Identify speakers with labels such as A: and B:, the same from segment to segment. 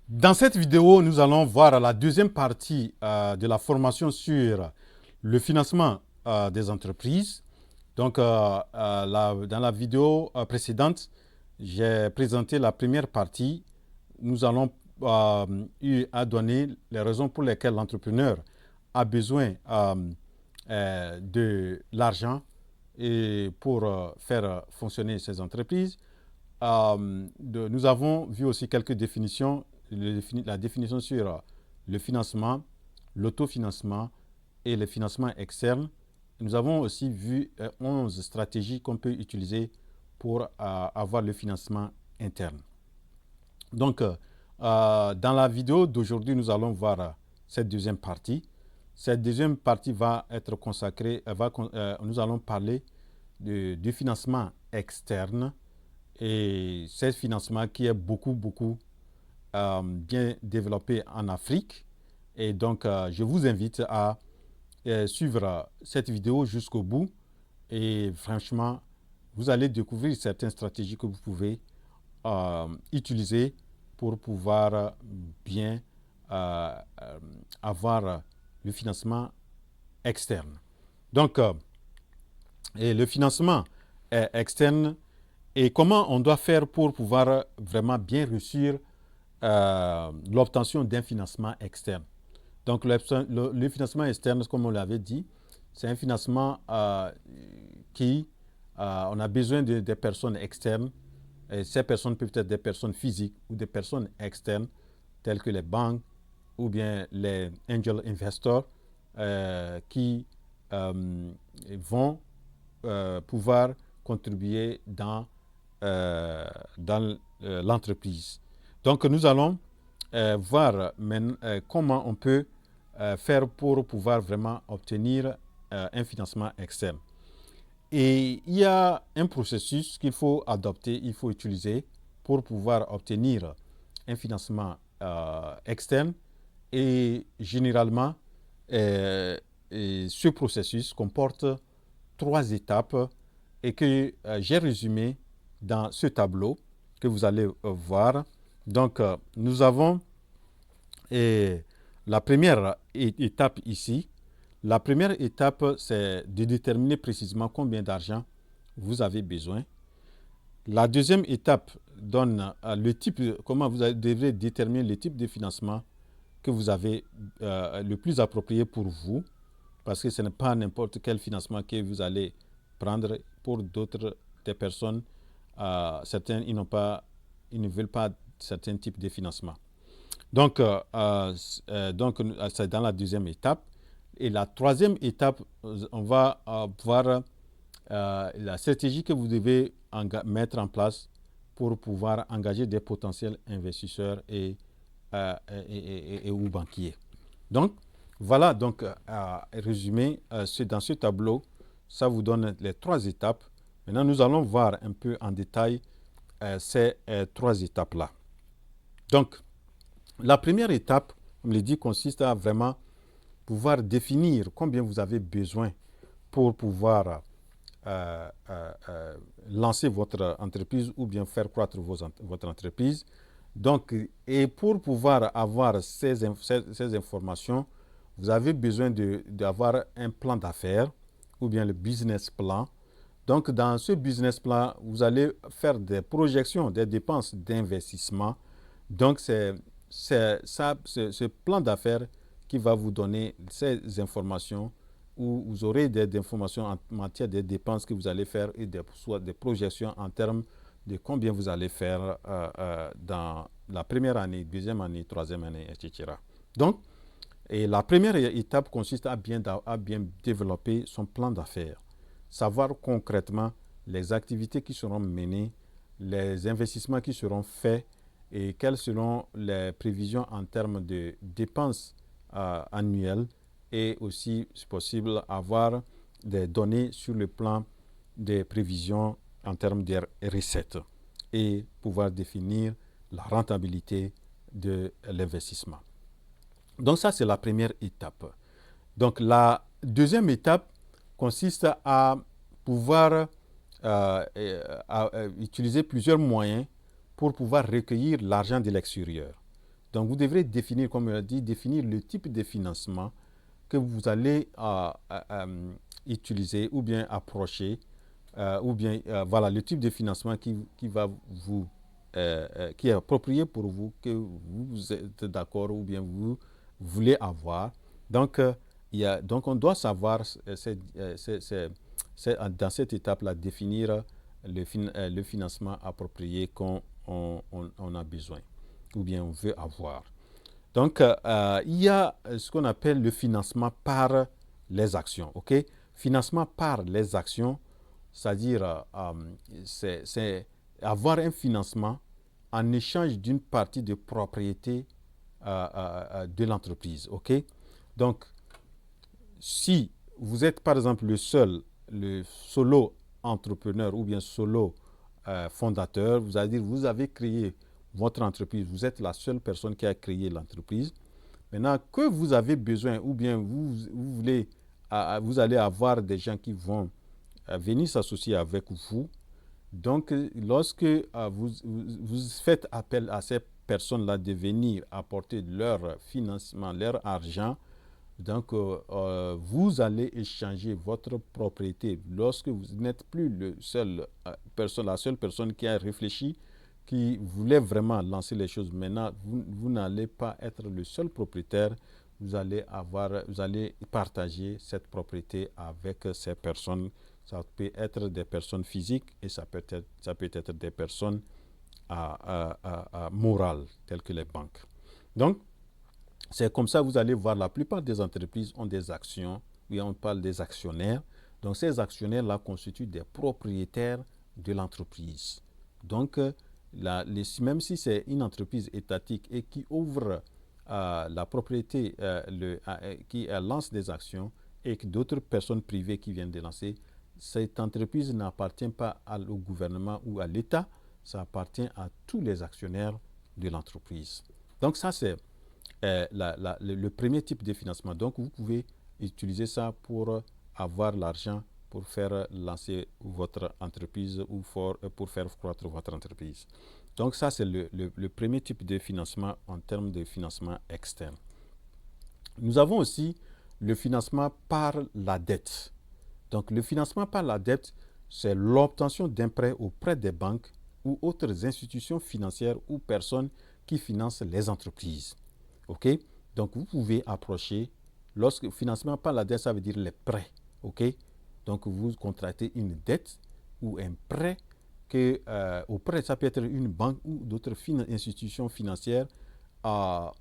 A: Dans cette vidéo, nous allons voir la deuxième partie de la formation sur le financement des entreprises. Donc, dans la vidéo précédente, j'ai présenté la première partie. Nous allons eu à donner les raisons pour lesquelles l'entrepreneur a besoin de l'argent et pour faire fonctionner ses entreprises. Nous avons vu aussi quelques définitions, la définition sur le financement, l'autofinancement et le financement externe. Nous avons aussi vu 11 stratégies qu'on peut utiliser pour avoir le financement interne. Donc, dans la vidéo d'aujourd'hui, nous allons voir cette deuxième partie. Cette deuxième partie va être consacrée, nous allons parler du financement externe et ce financement qui est beaucoup bien développé en Afrique. Et donc, je vous invite à suivre cette vidéo jusqu'au bout. Et franchement, vous allez découvrir certaines stratégies que vous pouvez utiliser pour pouvoir bien avoir le financement externe. Donc, et le financement externe et comment on doit faire pour pouvoir vraiment bien réussir l'obtention d'un financement externe. Donc, le financement externe, comme on l'avait dit, c'est un financement on a besoin des personnes externes. Et ces personnes peuvent être des personnes physiques ou des personnes externes, telles que les banques ou bien les angel investors, qui vont pouvoir contribuer dans l'entreprise. Donc, nous allons voir comment on peut faire pour pouvoir vraiment obtenir un financement externe. Et il y a un processus qu'il faut adopter, il faut utiliser pour pouvoir obtenir un financement externe. Et généralement, ce processus comporte 3 étapes et que j'ai résumé dans ce tableau que vous allez voir. Donc, nous avons la première étape ici. La première étape, c'est de déterminer précisément combien d'argent vous avez besoin. La deuxième étape donne le type, comment vous devrez déterminer le type de financement que vous avez le plus approprié pour vous, parce que ce n'est pas n'importe quel financement que vous allez prendre. Pour d'autres des personnes, certains ils ne veulent pas certains types de financement. Donc, c'est dans la deuxième étape. Et la troisième étape, on va voir la stratégie que vous devez mettre en place pour pouvoir engager des potentiels investisseurs ou banquiers. Donc, voilà, donc, résumé, dans ce tableau, ça vous donne les 3 étapes. Maintenant, nous allons voir un peu en détail ces 3 étapes-là. Donc, la première étape, comme je l'ai dit, consiste à vraiment pouvoir définir combien vous avez besoin pour pouvoir lancer votre entreprise ou bien faire croître votre entreprise. Donc, et pour pouvoir avoir ces informations, vous avez besoin d'avoir un plan d'affaires ou bien le business plan. Donc, dans ce business plan, vous allez faire des projections des dépenses d'investissement. Donc, c'est ce plan d'affaires qui va vous donner ces informations où vous aurez des informations en matière de dépenses que vous allez faire et soit des projections en termes de combien vous allez faire dans la première année, deuxième année, troisième année, etc. Donc, et la première étape consiste à bien développer son plan d'affaires, savoir concrètement les activités qui seront menées, les investissements qui seront faits et quelles seront les prévisions en termes de dépenses annuelles et aussi, si possible, avoir des données sur le plan des prévisions en termes de recettes et pouvoir définir la rentabilité de l'investissement. Donc ça, c'est la première étape. Donc la deuxième étape consiste à pouvoir utiliser plusieurs moyens pour pouvoir recueillir l'argent de l'extérieur. Donc, vous devrez définir, comme on l'a dit, définir le type de financement que vous allez utiliser ou bien approcher, ou bien, voilà, le type de financement qui va vous, qui est approprié pour vous, que vous êtes d'accord ou bien vous voulez avoir. Donc, donc on doit savoir, dans cette étape-là, définir le financement approprié qu'on on a besoin ou bien on veut avoir. Donc, il y a ce qu'on appelle le financement par les actions. OK? Financement par les actions, c'est-à-dire c'est avoir un financement en échange d'une partie de propriété de l'entreprise. OK? Donc, si vous êtes par exemple le solo entrepreneur ou bien solo fondateur, vous avez créé votre entreprise, vous êtes la seule personne qui a créé l'entreprise. Maintenant, que vous avez besoin ou bien vous voulez, vous allez avoir des gens qui vont venir s'associer avec vous. Donc, lorsque vous faites appel à ces personnes-là de venir apporter leur financement, leur argent, donc vous allez échanger votre propriété. Lorsque vous n'êtes plus la seule personne qui a réfléchi, qui voulait vraiment lancer les choses, maintenant, vous n'allez pas être le seul propriétaire. Vous allez partager cette propriété avec ces personnes. Ça peut être des personnes physiques et ça peut être des personnes morales, telles que les banques. Donc, c'est comme ça que vous allez voir, la plupart des entreprises ont des actions, oui, on parle des actionnaires. Donc, ces actionnaires-là constituent des propriétaires de l'entreprise. Donc, même si c'est une entreprise étatique et qui ouvre la propriété, qui lance des actions et que d'autres personnes privées qui viennent de lancer, cette entreprise n'appartient pas au gouvernement ou à l'État, ça appartient à tous les actionnaires de l'entreprise. Donc, ça, c'est le premier type de financement. Donc, vous pouvez utiliser ça pour avoir l'argent pour faire lancer votre entreprise ou pour faire croître votre entreprise. Donc, ça, c'est le premier type de financement en termes de financement externe. Nous avons aussi le financement par la dette. Donc, le financement par la dette, c'est l'obtention d'un prêt auprès des banques ou autres institutions financières ou personnes qui financent les entreprises. OK? Donc, vous pouvez approcher, lorsque financement par la dette, ça veut dire les prêts. OK? Donc, vous contractez une dette ou un prêt auprès, ça peut être une banque ou d'autres institutions financières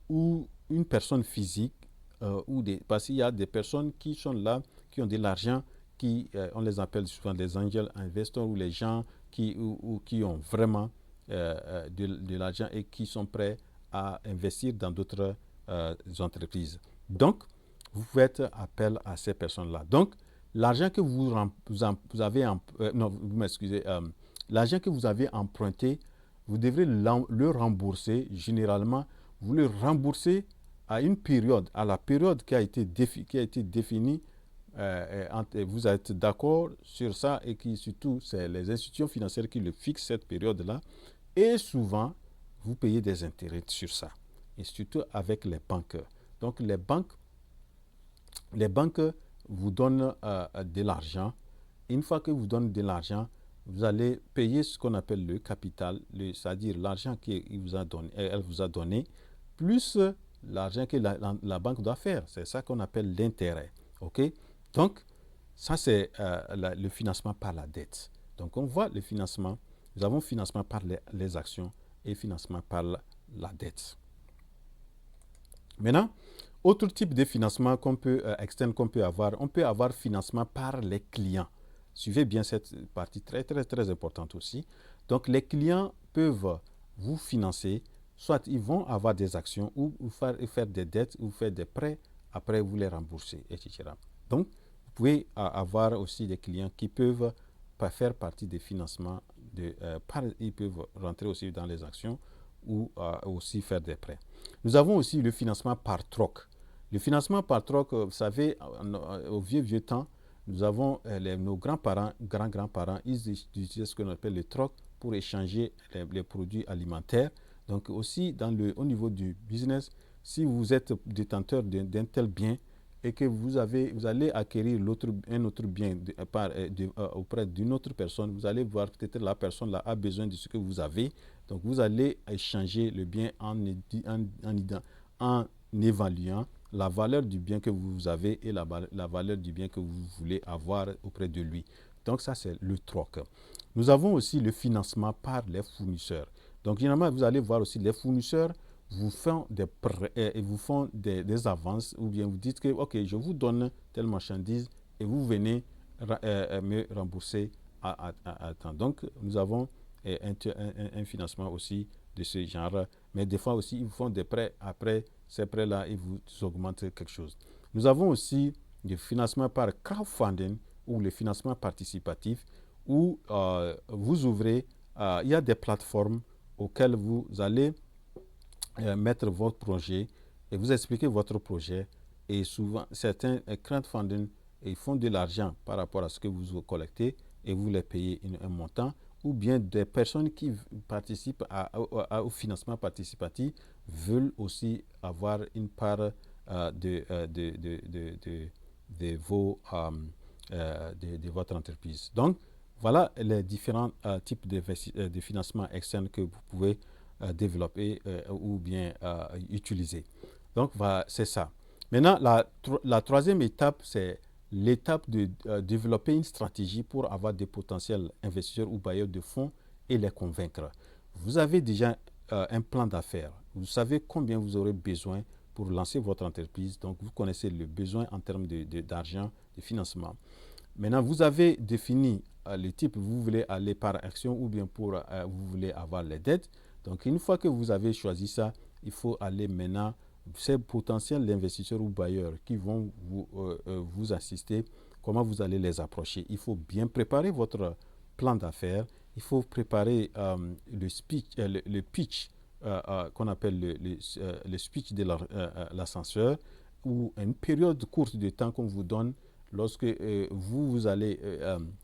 A: ou une personne physique parce qu'il y a des personnes qui sont là, qui ont de l'argent, on les appelle souvent des angel investors ou les gens qui ont vraiment de l'argent et qui sont prêts à investir dans d'autres entreprises. Donc, vous faites appel à ces personnes-là. Donc, l'argent que l'argent que vous avez emprunté, vous devrez le rembourser. Généralement, vous le remboursez à une période, à la période qui a été définie. Vous êtes d'accord sur ça et surtout, c'est les institutions financières qui le fixent cette période-là. Et souvent, vous payez des intérêts sur ça. Et surtout avec les banques. Donc, les banques vous donnent de l'argent. Une fois que vous donnent de l'argent, vous allez payer ce qu'on appelle le capital, c'est-à-dire l'argent qu'elle vous a donné, plus l'argent que la banque doit faire. C'est ça qu'on appelle l'intérêt. OK? Donc, ça, c'est le financement par la dette. Donc, on voit le financement. Nous avons financement par les actions et financement par la dette. Maintenant, autre type de financement externe qu'on peut avoir, on peut avoir financement par les clients. Suivez bien cette partie très, très, très importante aussi. Donc, les clients peuvent vous financer, soit ils vont avoir des actions ou faire des dettes ou faire des prêts, après vous les rembourser, etc. Donc, vous pouvez avoir aussi des clients qui peuvent faire partie des financements, ils peuvent rentrer aussi dans les actions ou aussi faire des prêts. Nous avons aussi le financement par troc. Le financement par troc, vous savez, au vieux temps, nous avons nos grands-parents, grands-grands-parents, ils utilisaient ce qu'on appelle le troc pour échanger les produits alimentaires. Donc aussi, au niveau du business, si vous êtes détenteur d'un tel bien et que vous allez acquérir un autre bien auprès d'une autre personne, vous allez voir peut-être la personne là a besoin de ce que vous avez. Donc vous allez échanger le bien en évaluant la valeur du bien que vous avez et la valeur du bien que vous voulez avoir auprès de lui. Donc ça, c'est le troc. Nous avons aussi le financement par les fournisseurs. Donc généralement, vous allez voir aussi les fournisseurs vous font des prêts et vous font des avances ou bien vous dites que ok, je vous donne telle marchandise et vous venez me rembourser à temps. Donc nous avons un financement aussi de ce genre, mais des fois aussi ils vous font des prêts. Après ces prêts-là, ils vous augmentent quelque chose. Nous avons aussi le financement par crowdfunding ou le financement participatif où vous ouvrez, il y a des plateformes auxquelles vous allez mettre votre projet et vous expliquer votre projet. Et souvent, certains crowdfunding, ils font de l'argent par rapport à ce que vous collectez et vous les payez un montant. Ou bien des personnes qui participent au financement participatif veulent aussi avoir une part de votre entreprise. Donc, voilà les différents types de financement externe que vous pouvez développer ou bien utiliser. Donc, voilà, c'est ça. Maintenant, la troisième étape, c'est l'étape de développer une stratégie pour avoir des potentiels investisseurs ou bailleurs de fonds et les convaincre. Vous avez déjà un plan d'affaires. Vous savez combien vous aurez besoin pour lancer votre entreprise. Donc, vous connaissez le besoin en termes d'argent, de financement. Maintenant, vous avez défini le type, vous voulez aller par action ou bien vous voulez avoir les dettes. Donc, une fois que vous avez choisi ça, il faut aller maintenant, ces potentiels investisseurs ou bailleurs qui vont vous assister, comment vous allez les approcher. Il faut bien préparer votre plan d'affaires, il faut préparer le pitch qu'on appelle le speech de l'ascenseur ou une période courte de temps qu'on vous donne lorsque vous allez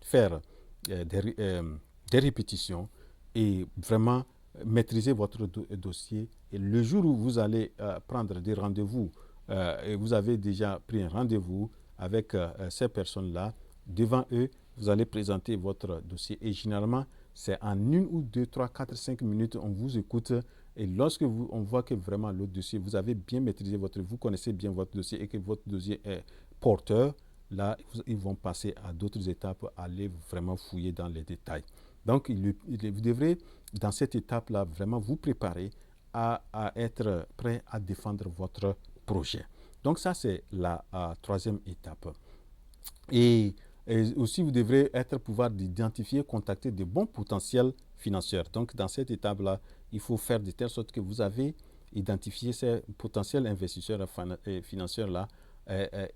A: faire des répétitions et vraiment maîtriser votre dossier. Et le jour où vous allez prendre des rendez-vous, et vous avez déjà pris un rendez-vous avec ces personnes-là, devant eux, vous allez présenter votre dossier. Et généralement, c'est en 1 ou 2, 3, 4, 5 minutes, on vous écoute. Et lorsque on voit que vraiment le dossier, vous avez bien maîtrisé vous connaissez bien votre dossier et que votre dossier est porteur, là, ils vont passer à d'autres étapes, aller vraiment fouiller dans les détails. Donc, vous devrez, dans cette étape-là, vraiment vous préparer à être prêt à défendre votre projet. Donc, ça, c'est la troisième étape. Et aussi, vous devrez pouvoir identifier, contacter de bons potentiels financiers. Donc, dans cette étape-là, il faut faire de telle sorte que vous avez identifié ces potentiels investisseurs financiers-là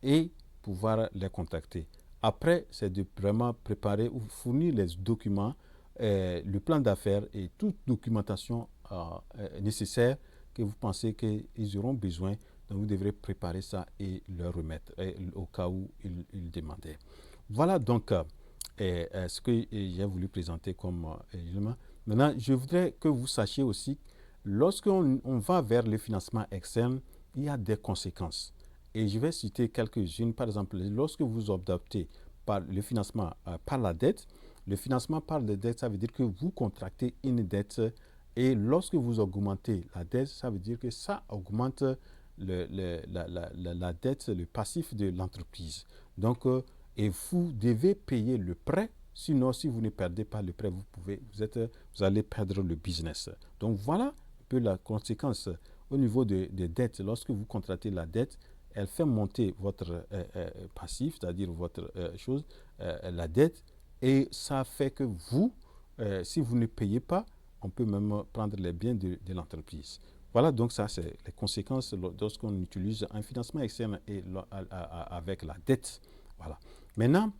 A: et pouvoir les contacter. Après, c'est de vraiment préparer ou fournir les documents, le plan d'affaires et toute documentation nécessaire que vous pensez qu'ils auront besoin. Donc, vous devrez préparer ça et leur remettre au cas où ils demandaient. Voilà donc ce que j'ai voulu présenter comme élément. Maintenant, je voudrais que vous sachiez aussi, lorsqu'on va vers le financement externe, il y a des conséquences. Et je vais citer quelques-unes. Par exemple, lorsque vous adoptez par le financement par la dette, le financement par la dette, ça veut dire que vous contractez une dette et lorsque vous augmentez la dette, ça veut dire que ça augmente la dette, le passif de l'entreprise. Donc, et vous devez payer le prêt. Sinon, si vous ne perdez pas le prêt, vous allez perdre le business. Donc, voilà un peu la conséquence au niveau des dettes. Lorsque vous contractez la dette, elle fait monter votre passif, c'est-à-dire votre la dette, et ça fait que vous, si vous ne payez pas, on peut même prendre les biens de l'entreprise. Voilà, donc ça, c'est les conséquences lorsqu'on utilise un financement externe avec la dette. Voilà. Maintenant,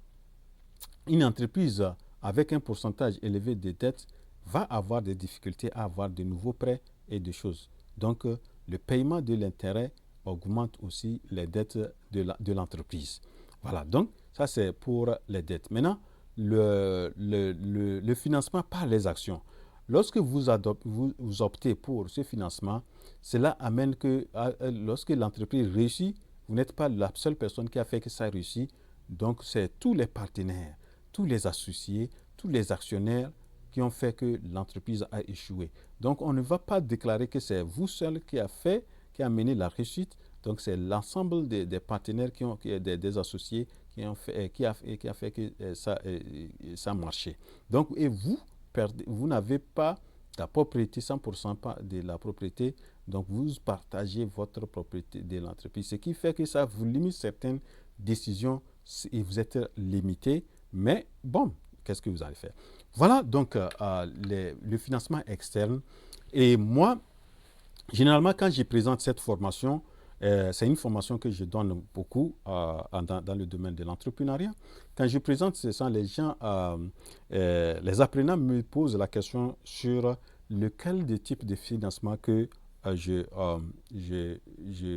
A: une entreprise avec un pourcentage élevé de dettes va avoir des difficultés à avoir de nouveaux prêts et des choses. Donc, le paiement de l'intérêt augmente aussi les dettes de l'entreprise. Voilà, donc ça c'est pour les dettes. Maintenant, le financement par les actions. lorsque vous optez pour ce financement, cela amène que lorsque l'entreprise réussit, vous n'êtes pas la seule personne qui a fait que ça réussit. Donc, c'est tous les partenaires, tous les associés, tous les actionnaires qui ont fait que l'entreprise a échoué. Donc, on ne va pas déclarer que c'est vous seul qui a mené la réussite. Donc, c'est l'ensemble des partenaires des associés qui a fait que ça marchait. Donc, et vous n'avez pas la propriété, 100% de la propriété, donc vous partagez votre propriété de l'entreprise, ce qui fait que ça vous limite certaines décisions et vous êtes limité, mais bon, qu'est-ce que vous allez faire? Voilà donc le financement externe. Et moi, généralement, quand je présente cette formation, c'est une formation que je donne beaucoup dans le domaine de l'entrepreneuriat. Quand je présente ça, les gens, les apprenants me posent la question sur lequel des types de financement que je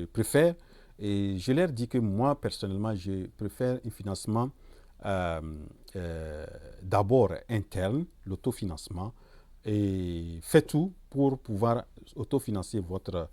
A: préfère. Et je leur dis que moi, personnellement, je préfère un financement d'abord interne, l'autofinancement, et faites tout pour pouvoir autofinancer votre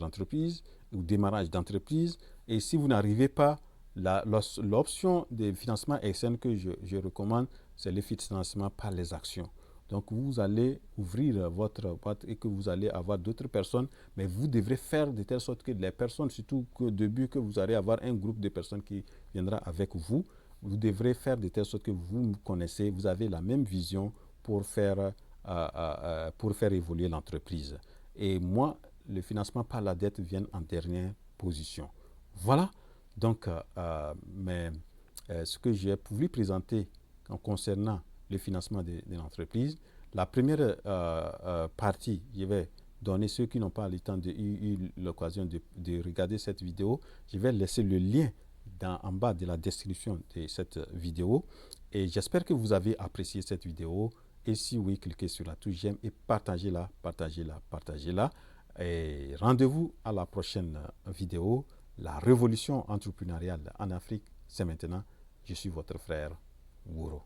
A: entreprise ou démarrage d'entreprise. Et si vous n'arrivez pas, l'option de financement externe que je recommande, c'est le financement par les actions. Donc, vous allez ouvrir votre boîte et que vous allez avoir d'autres personnes, mais vous devrez faire de telle sorte que les personnes, surtout qu'au début, que vous allez avoir un groupe de personnes qui viendra avec vous, vous devrez faire de telle sorte que vous vous connaissez, vous avez la même vision pour faire évoluer l'entreprise. Et moi, le financement par la dette vient en dernière position. Voilà donc ce que j'ai voulu présenter en concernant le financement de l'entreprise. La première partie, je vais donner ceux qui n'ont pas eu l'occasion de regarder cette vidéo, je vais laisser le lien en bas de la description de cette vidéo. Et j'espère que vous avez apprécié cette vidéo. Et si oui, cliquez sur la touche j'aime et partagez-la, partagez-la, partagez-la. Et rendez-vous à la prochaine vidéo. La révolution entrepreneuriale en Afrique, c'est maintenant. Je suis votre frère Wouro.